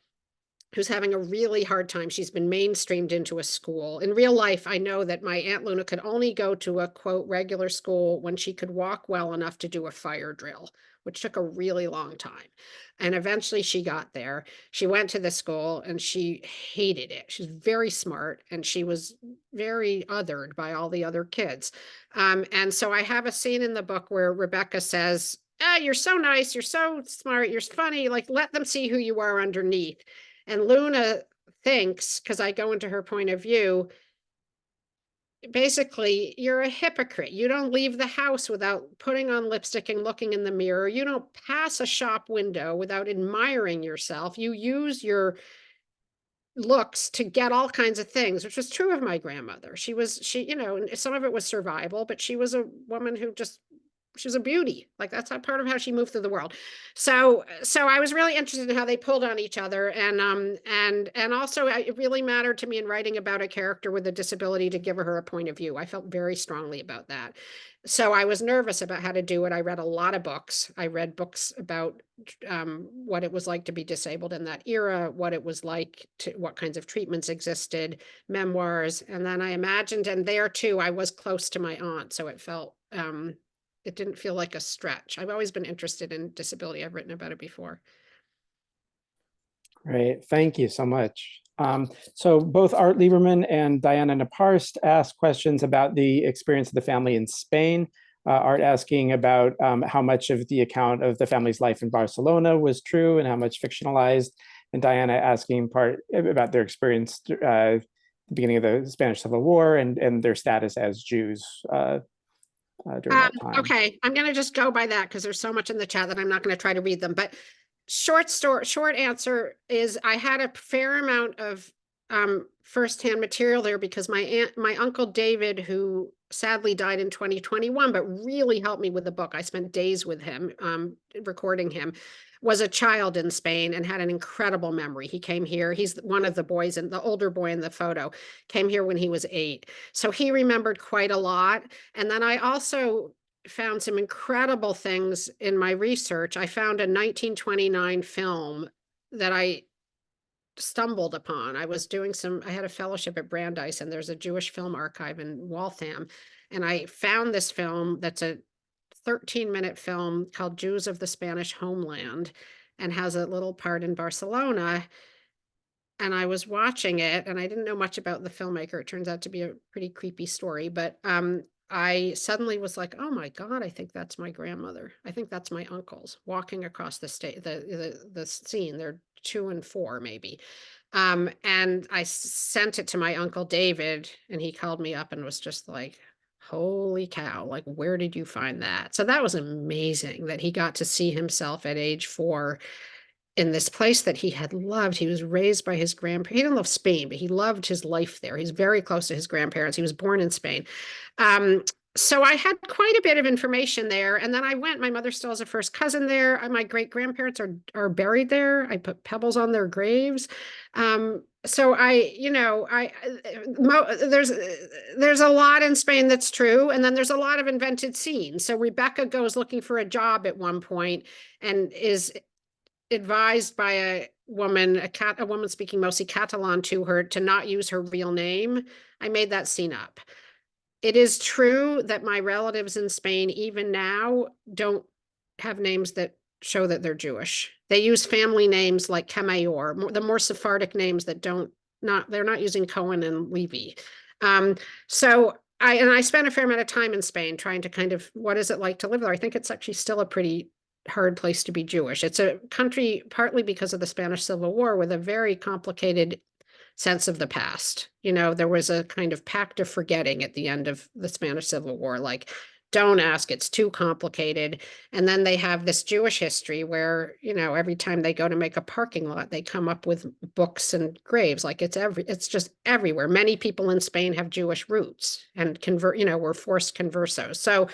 who's having a really hard time. She's been mainstreamed into a school. In real life, I know that my Aunt Luna could only go to a quote regular school when she could walk well enough to do a fire drill, which took a really long time. And eventually she got there. She went to the school and she hated it. She's very smart and she was very othered by all the other kids. And so I have a scene in the book where Rebecca says, "Ah, you're so nice, you're so smart, you're funny, like let them see who you are underneath." And Luna thinks, because I go into her point of view, basically, you're a hypocrite. You don't leave the house without putting on lipstick and looking in the mirror. You don't pass a shop window without admiring yourself. You use your looks to get all kinds of things, which was true of my grandmother. You know, some of it was survival, but she was a woman who just, she was a beauty. Like that's a part of how she moved through the world. So I was really interested in how they pulled on each other, and also it really mattered to me in writing about a character with a disability to give her a point of view. I felt very strongly about that. So I was nervous about how to do it. I read a lot of books. I read books about what it was like to be disabled in that era, what it was like to, what kinds of treatments existed, memoirs, and then I imagined, and there too, I was close to my aunt, so it felt it didn't feel like a stretch. I've always been interested in disability. I've written about it before. Great, thank you so much. So both Art Lieberman and Diana Naparst asked questions about the experience of the family in Spain. Art asking about how much of the account of the family's life in Barcelona was true and how much fictionalized, and Diana asking part about their experience the beginning of the Spanish Civil War and their status as Jews during that time. Okay, I'm going to just go by that because there's so much in the chat that I'm not going to try to read them. But short answer is I had a fair amount of firsthand material there because my uncle David, who sadly died in 2021, but really helped me with the book. I spent days with him, recording him, was a child in Spain and had an incredible memory. He came here. He's one of the boys, and the older boy in the photo came here when he was 8. So he remembered quite a lot. And then I also found some incredible things in my research. I found a 1929 film that I stumbled upon. I had a fellowship at Brandeis, and there's a Jewish film archive in Waltham. And I found this film that's a 13-minute film called Jews of the Spanish Homeland and has a little part in Barcelona. And I was watching it and I didn't know much about the filmmaker. It turns out to be a pretty creepy story, but I suddenly was like, oh my God, I think that's my grandmother. I think that's my uncles walking across the state, the scene. They're 2 and 4 maybe. And I sent it to my uncle David, and he called me up and was just like, holy cow, like, where did you find that? So that was amazing that he got to see himself at age 4 in this place that he had loved. He was raised by his grandparents. He didn't love Spain, but he loved his life there. He's very close to his grandparents. He was born in Spain. So I had quite a bit of information there. And then I went, my mother still has a first cousin there. My great grandparents are buried there. I put pebbles on their graves. So there's a lot in Spain that's true. And then there's a lot of invented scenes. So Rebecca goes looking for a job at one point and is advised by a woman speaking mostly Catalan to her to not use her real name. I made that scene up. It is true that my relatives in Spain, even now, don't have names that show that they're Jewish. They use family names like Kamayor, the more Sephardic names that they're not using Cohen and Levy. So I spent a fair amount of time in Spain trying to kind of, what is it like to live there? I think it's actually still a pretty hard place to be Jewish. It's a country partly because of the Spanish Civil War with a very complicated sense of the past. You know, there was a kind of pact of forgetting at the end of the Spanish Civil War, like, don't ask, it's too complicated. And then they have this Jewish history where, you know, every time they go to make a parking lot, they come up with books and graves. Like it's just everywhere. Many people in Spain have Jewish roots and were forced conversos. So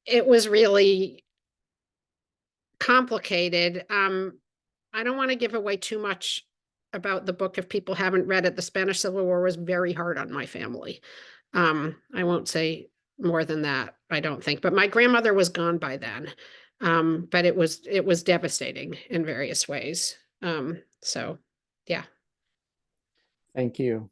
it was really complicated. I don't want to give away too much about the book if people haven't read it. The Spanish Civil War was very hard on my family. I won't say more than that, I don't think. But my grandmother was gone by then. But it was devastating in various ways. So yeah. Thank you.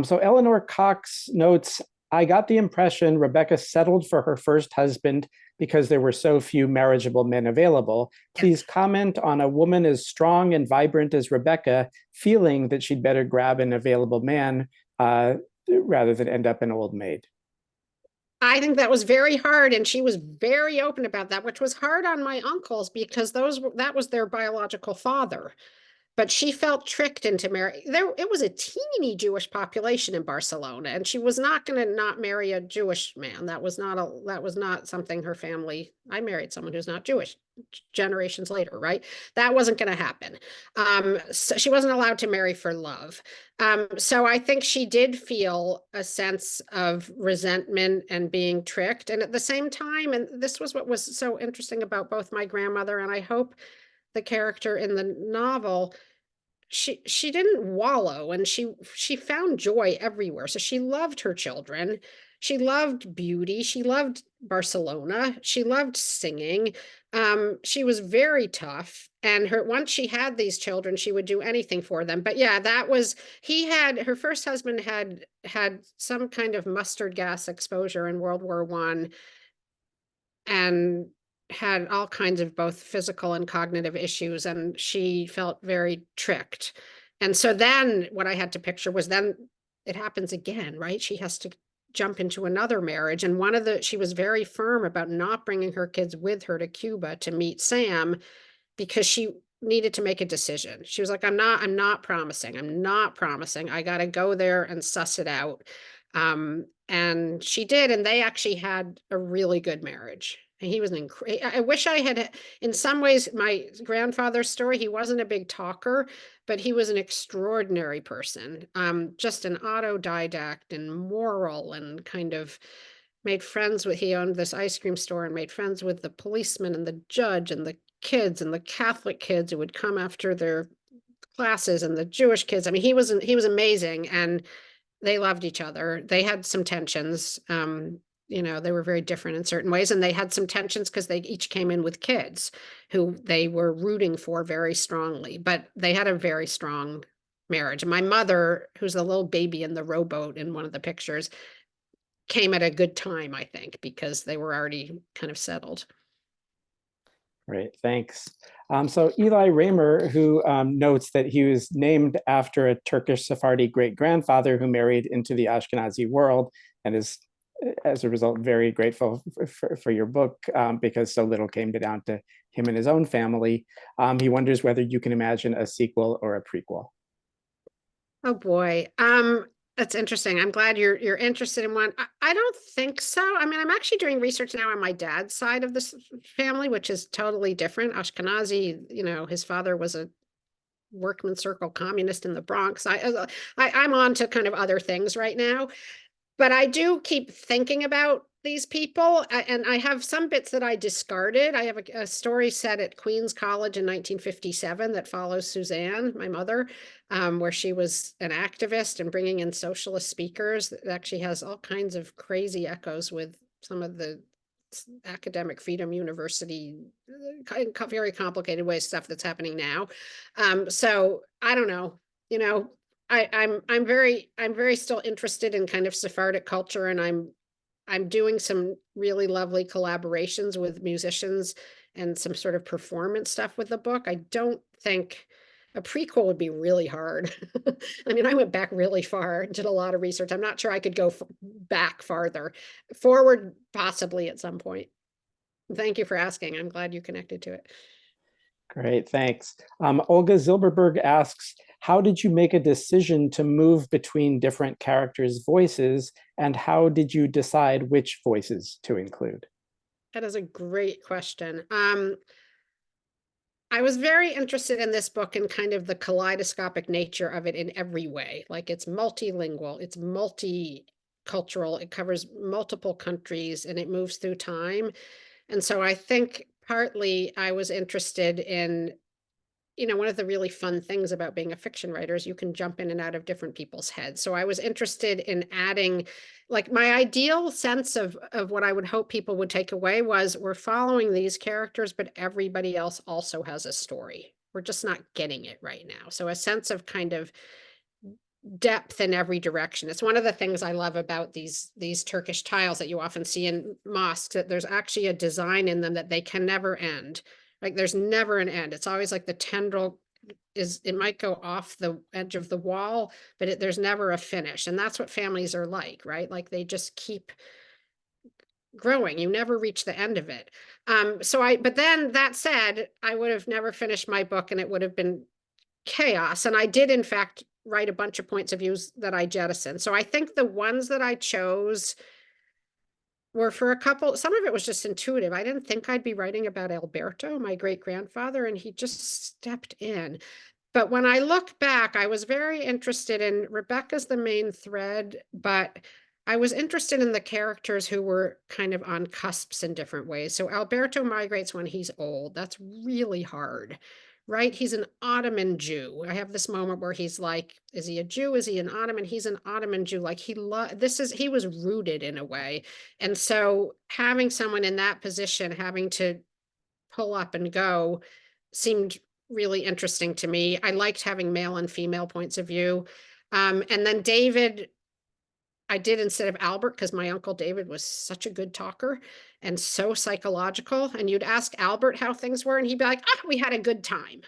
So Eleanor Cox notes, I got the impression Rebecca settled for her first husband because there were so few marriageable men available. Please comment on a woman as strong and vibrant as Rebecca feeling that she'd better grab an available man rather than end up an old maid. I think that was very hard, and she was very open about that, which was hard on my uncles because that was their biological father. But she felt tricked into marrying. It was a teeny Jewish population in Barcelona, and she was not going to not marry a Jewish man. That was not something her family. I married someone who's not Jewish generations later, right? That wasn't going to happen. So she wasn't allowed to marry for love. So I think she did feel a sense of resentment and being tricked. And at the same time, and this was what was so interesting about both my grandmother and I hope the character in the novel, she didn't wallow, and she found joy everywhere. So she loved her children, she loved beauty, she loved Barcelona, she loved singing. She was very tough, and once she had these children, she would do anything for them. But yeah, her first husband had some kind of mustard gas exposure in World War I, and had all kinds of both physical and cognitive issues, and she felt very tricked. And so then what I had to picture was then it happens again, right? She has to jump into another marriage, and she was very firm about not bringing her kids with her to Cuba to meet Sam because she needed to make a decision. She was like, I'm not promising. I got to go there and suss it out. And she did, and they actually had a really good marriage. And he was I wish I had, in some ways, my grandfather's story, he wasn't a big talker, but he was an extraordinary person. Just an autodidact and moral, and kind of he owned this ice cream store and made friends with the policeman and the judge and the kids and the Catholic kids who would come after their classes and the Jewish kids. I mean, he was amazing, and they loved each other. They had some tensions. They were very different in certain ways, and they had some tensions because they each came in with kids who they were rooting for very strongly, but they had a very strong marriage. And my mother, who's the little baby in the rowboat in one of the pictures, came at a good time, I think, because they were already kind of settled. Great, thanks. So Eli Raymer, who notes that he was named after a Turkish Sephardi great-grandfather who married into the Ashkenazi world, and is, as a result, very grateful for your book because so little came down to him and his own family. He wonders whether you can imagine a sequel or a prequel. Oh boy. That's interesting. I'm glad you're interested in one. I don't think so. I mean, I'm actually doing research now on my dad's side of this family, which is totally different. Ashkenazi, his father was a workman circle communist in the Bronx. I'm on to kind of other things right now, but I do keep thinking about these people, and I have some bits that I discarded. I have a story set at Queens College in 1957 that follows Suzanne, my mother, where she was an activist and bringing in socialist speakers. That actually has all kinds of crazy echoes with some of the academic freedom university, very complicated way stuff that's happening now. So I don't know, I'm very still interested in kind of Sephardic culture, and I'm doing some really lovely collaborations with musicians and some sort of performance stuff with the book. I don't think a prequel would be really hard. I mean, I went back really far, did a lot of research. I'm not sure I could go back farther. Forward, possibly at some point. Thank you for asking. I'm glad you connected to it. Great, thanks. Olga Zilberberg asks, how did you make a decision to move between different characters' voices, and how did you decide which voices to include? That is a great question. I was very interested in this book and kind of the kaleidoscopic nature of it in every way. Like it's multilingual, it's multicultural, it covers multiple countries, and it moves through time. And so I think partly I was interested in, one of the really fun things about being a fiction writer is you can jump in and out of different people's heads. So I was interested in adding, like, my ideal sense of what I would hope people would take away was we're following these characters, but everybody else also has a story. We're just not getting it right now. So a sense of kind of depth in every direction. It's one of the things I love about these Turkish tiles that you often see in mosques, that there's actually a design in them that they can never end. Like there's never an end. It's always like the tendril it might go off the edge of the wall, but there's never a finish. And that's what families are like, right? Like they just keep growing. You never reach the end of it. But then that said, I would have never finished my book and it would have been chaos. And I did, in fact, write a bunch of points of views that I jettisoned. So I think the ones that I chose were for a couple, some of it was just intuitive. I didn't think I'd be writing about Alberto, my great grandfather, and he just stepped in. But when I look back, I was very interested in Rebecca's the main thread, but I was interested in the characters who were kind of on cusps in different ways. So Alberto migrates when he's old. That's really hard, right? He's an Ottoman Jew. I have this moment where he's like, is he a Jew? Is he an Ottoman? He's an Ottoman Jew. Like he was rooted in a way. And so having someone in that position, having to pull up and go seemed really interesting to me. I liked having male and female points of view. And then David, I did instead of Albert because my uncle David was such a good talker and so psychological. And you'd ask Albert how things were, and he'd be like, we had a good time.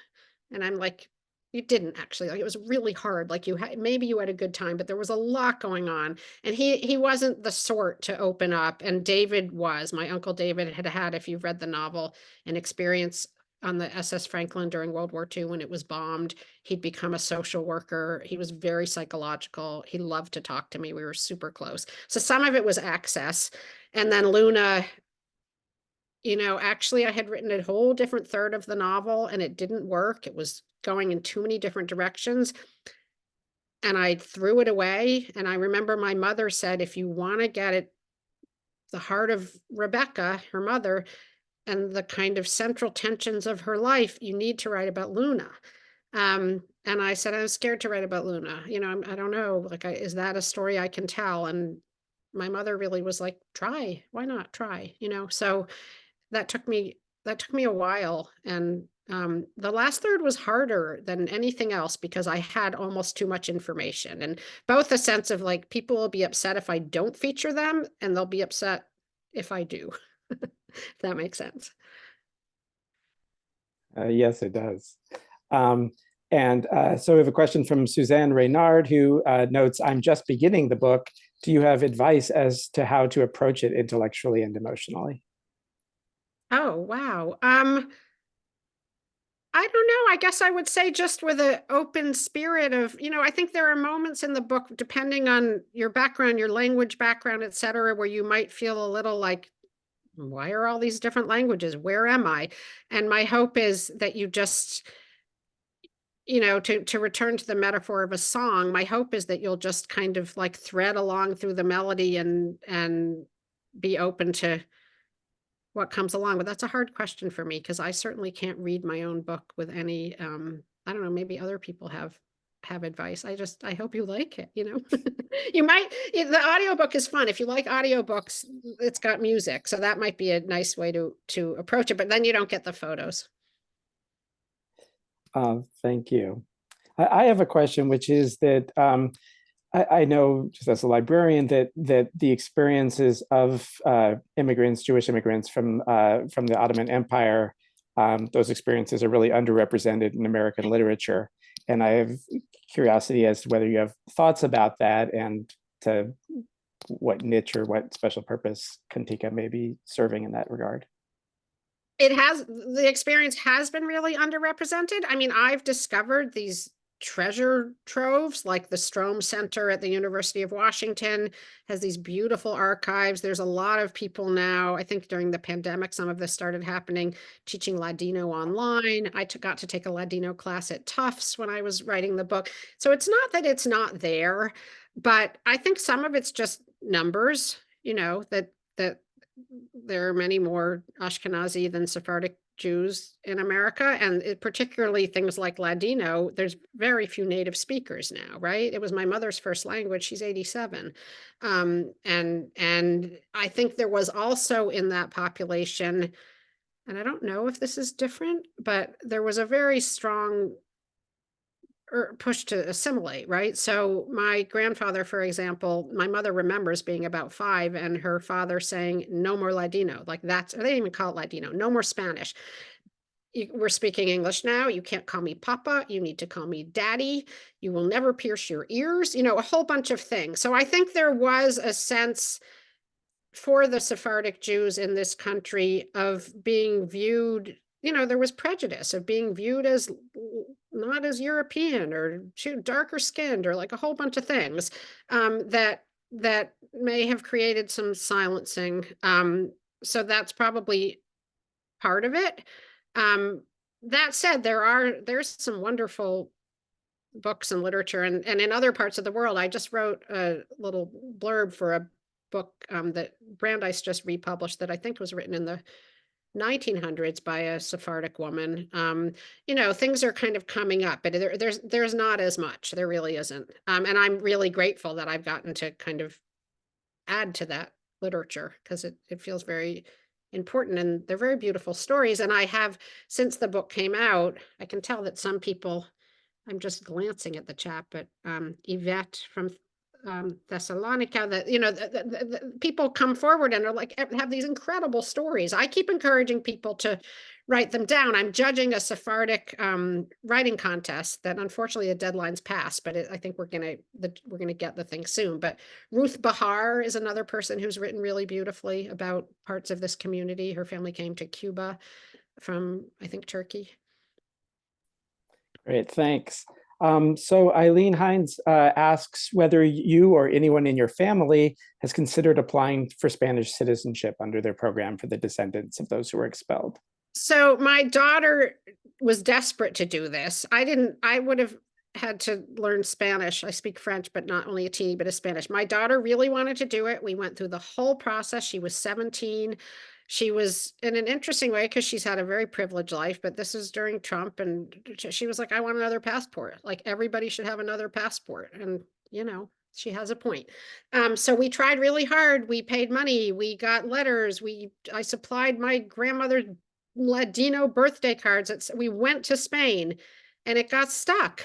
And I'm like, you didn't actually. Like it was really hard. Like maybe you had a good time, but there was a lot going on. And he wasn't the sort to open up. And David was. My uncle David had, if you've read the novel, an experience on the SS Franklin during World War II when it was bombed. He'd become a social worker. He was very psychological. He loved to talk to me. We were super close. So some of it was access. And then Luna, actually I had written a whole different third of the novel and it didn't work. It was going in too many different directions. And I threw it away. And I remember my mother said, if you want to get at the heart of Rebecca, her mother, and the kind of central tensions of her life, you need to write about Luna. And I said, I was scared to write about Luna. I don't know, like, is that a story I can tell? And my mother really was like, try, why not try, So that took me a while. And the last third was harder than anything else because I had almost too much information, and both a sense of like, people will be upset if I don't feature them and they'll be upset if I do. If that makes sense. Yes, it does. So we have a question from Suzanne Reynard, who notes, I'm just beginning the book. Do you have advice as to how to approach it intellectually and emotionally? Oh, wow. I don't know. I guess I would say just with an open spirit of, I think there are moments in the book, depending on your background, your language background, et cetera, where you might feel a little like, why are all these different languages? Where am I? And my hope is that you just, to return to the metaphor of a song, my hope is that you'll just kind of like thread along through the melody and be open to what comes along. But that's a hard question for me because I certainly can't read my own book with any, I don't know, maybe other people have advice. I hope you like it, You might, the audiobook is fun. If you like audiobooks, it's got music. So that might be a nice way to approach it, but then you don't get the photos. Thank you. I have a question, which is that I know, just as a librarian, that the experiences of immigrants, Jewish immigrants from the Ottoman Empire, those experiences are really underrepresented in American literature. And I have curiosity as to whether you have thoughts about that and to what niche or what special purpose Kantika may be serving in that regard. The experience has been really underrepresented. I mean, I've discovered these treasure troves, like the Strom Center at the University of Washington has these beautiful archives. There's a lot of people now, I think during the pandemic, some of this started happening, teaching Ladino online. I got to take a Ladino class at Tufts when I was writing the book. So it's not that it's not there, but I think some of it's just numbers, that there are many more Ashkenazi than Sephardic Jews in America, and particularly things like Ladino, there's very few native speakers now, right? It was my mother's first language. She's 87. And I think there was also in that population, and I don't know if this is different, but there was a very strong push to assimilate, right? So my grandfather, for example, my mother remembers being about 5 and her father saying, no more Ladino. Like they didn't even call it Ladino, no more Spanish. We're speaking English now. You can't call me Papa. You need to call me Daddy. You will never pierce your ears, a whole bunch of things. So I think there was a sense for the Sephardic Jews in this country of being viewed, there was prejudice of being viewed as not as European or darker skinned or like a whole bunch of things that may have created some silencing. So that's probably part of it. That said, there's some wonderful books and literature and in other parts of the world. I just wrote a little blurb for a book that Brandeis just republished that I think was written in the 1900s by a Sephardic woman. Things are kind of coming up, but there's not as much. There really isn't. And I'm really grateful that I've gotten to kind of add to that literature because it feels very important and they're very beautiful stories. And I have, since the book came out, I can tell that some people, I'm just glancing at the chat, but Yvette from Thessalonica, that the people come forward and are like have these incredible stories. I keep encouraging people to write them down. I'm judging a Sephardic writing contest that unfortunately the deadline's passed, but I think we're gonna get the thing soon. But Ruth Bahar is another person who's written really beautifully about parts of this community. Her family came to Cuba from, I think, Turkey. Great, thanks. So Eileen Hines asks whether you or anyone in your family has considered applying for Spanish citizenship under their program for the descendants of those who were expelled. So my daughter was desperate to do this. I would have had to learn Spanish. I speak French, but not only a teeny bit of Spanish. My daughter really wanted to do it. We went through the whole process. She was 17. She was in an interesting way because she's had a very privileged life, but this is during Trump. And she was like, I want another passport. Like everybody should have another passport. And, she has a point. So we tried really hard. We paid money. We got letters. I supplied my grandmother's Ladino birthday cards. We went to Spain and it got stuck.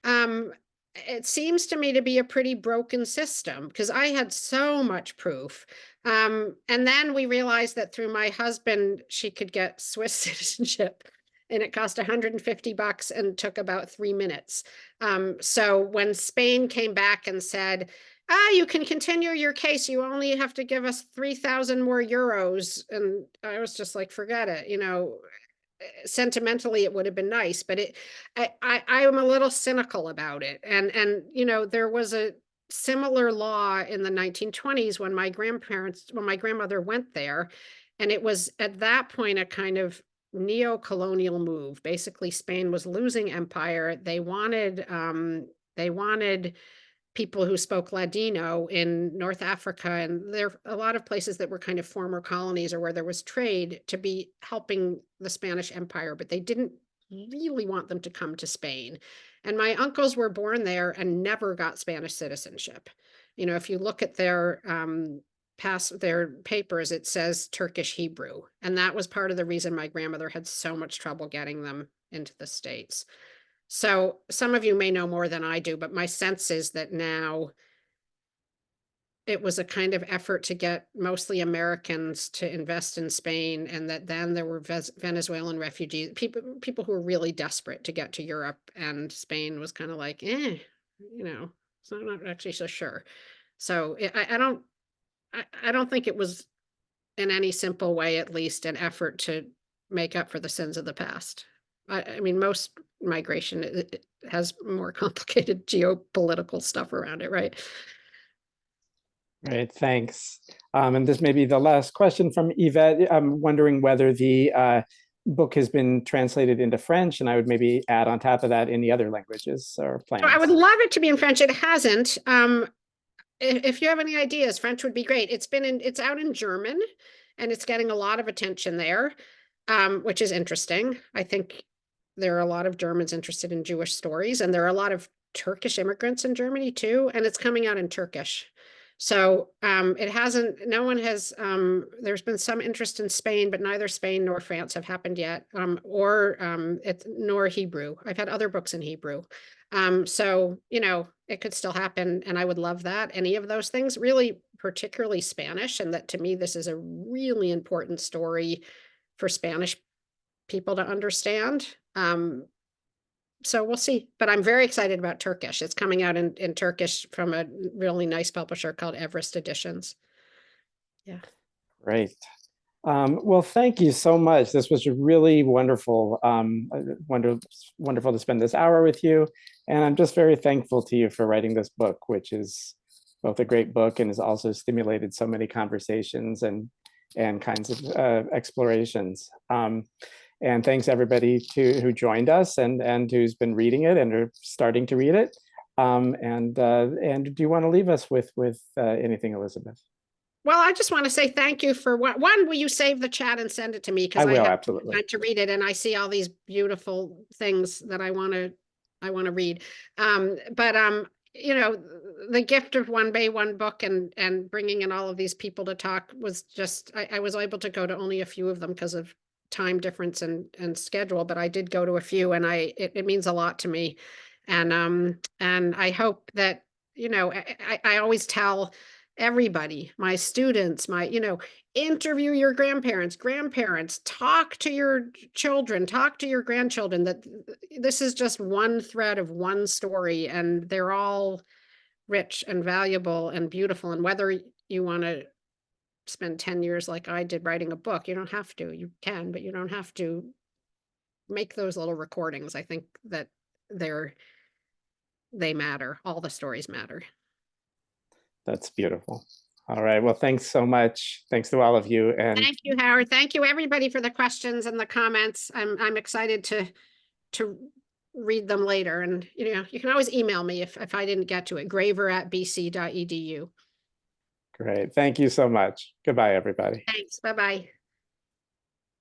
It seems to me to be a pretty broken system because I had so much proof. And then we realized that through my husband, she could get Swiss citizenship and it cost $150 and took about 3 minutes. So when Spain came back and said, you can continue your case, you only have to give us 3,000 more euros. And I was just like, forget it, sentimentally it would have been nice, but I am a little cynical about it. And there was a similar law in the 1920s when my grandmother went there, and it was at that point a kind of neo-colonial move. Basically, Spain was losing empire. They wanted people who spoke Ladino in North Africa, and there are a lot of places that were kind of former colonies or where there was trade to be helping the Spanish Empire, but they didn't really want them to come to Spain. And my uncles were born there and never got Spanish citizenship. If you look at their papers, it says Turkish Hebrew. And that was part of the reason my grandmother had so much trouble getting them into the States. So some of you may know more than I do, but my sense is that now it was a kind of effort to get mostly Americans to invest in Spain, and that then there were Venezuelan refugees, people who were really desperate to get to Europe, and Spain was kind of like, so I'm not actually so sure. So I don't think it was in any simple way, at least, an effort to make up for the sins of the past. I mean, most migration it has more complicated geopolitical stuff around it, right? Great, thanks. And this may be the last question from Yvette. I'm wondering whether the book has been translated into French, and I would maybe add on top of that any other languages or plans. I would love it to be in French. It hasn't. If you have any ideas, French would be great. It's out in German, and it's getting a lot of attention there, which is interesting. I think there are a lot of Germans interested in Jewish stories, and there are a lot of Turkish immigrants in Germany too, and it's coming out in Turkish. So it hasn't, no one has, there's been some interest in Spain, but neither Spain nor France have happened yet, nor Hebrew. I've had other books in Hebrew. So, it could still happen, and I would love that. Any of those things, really, particularly Spanish, and that to me, this is a really important story for Spanish people to understand. So we'll see, but I'm very excited about Turkish. It's coming out in Turkish from a really nice publisher called Everest Editions. Yeah. Great. Well, thank you so much. This was really wonderful, wonderful to spend this hour with you. And I'm just very thankful to you for writing this book, which is both a great book and has also stimulated so many conversations and kinds of explorations. And thanks everybody who joined us and who's been reading it and are starting to read it. And do you want to leave us with anything, Elizabeth? Well, I just want to say thank you for one. Will you save the chat and send it to me? Because I will, have absolutely. time to read it, and I see all these beautiful things that I want to read. The gift of one bay, one book, and bringing in all of these people to talk was just, I was able to go to only a few of them because of time difference and schedule, but I did go to a few, and it means a lot to me. And I hope that, I always tell everybody, my students, interview your grandparents, talk to your children, talk to your grandchildren, that this is just one thread of one story, and they're all rich and valuable and beautiful. And whether you want to spend 10 years like I did writing a book, you don't have to. You can, but you don't have to make those little recordings. I think that they matter. All the stories matter. That's beautiful. All right. Well, thanks so much. Thanks to all of you. And thank you, Howard. Thank you, everybody, for the questions and the comments. I'm excited to read them later. And you can always email me if I didn't get to it. graver@bc.edu. Great. Thank you so much. Goodbye, everybody. Thanks. Bye-bye.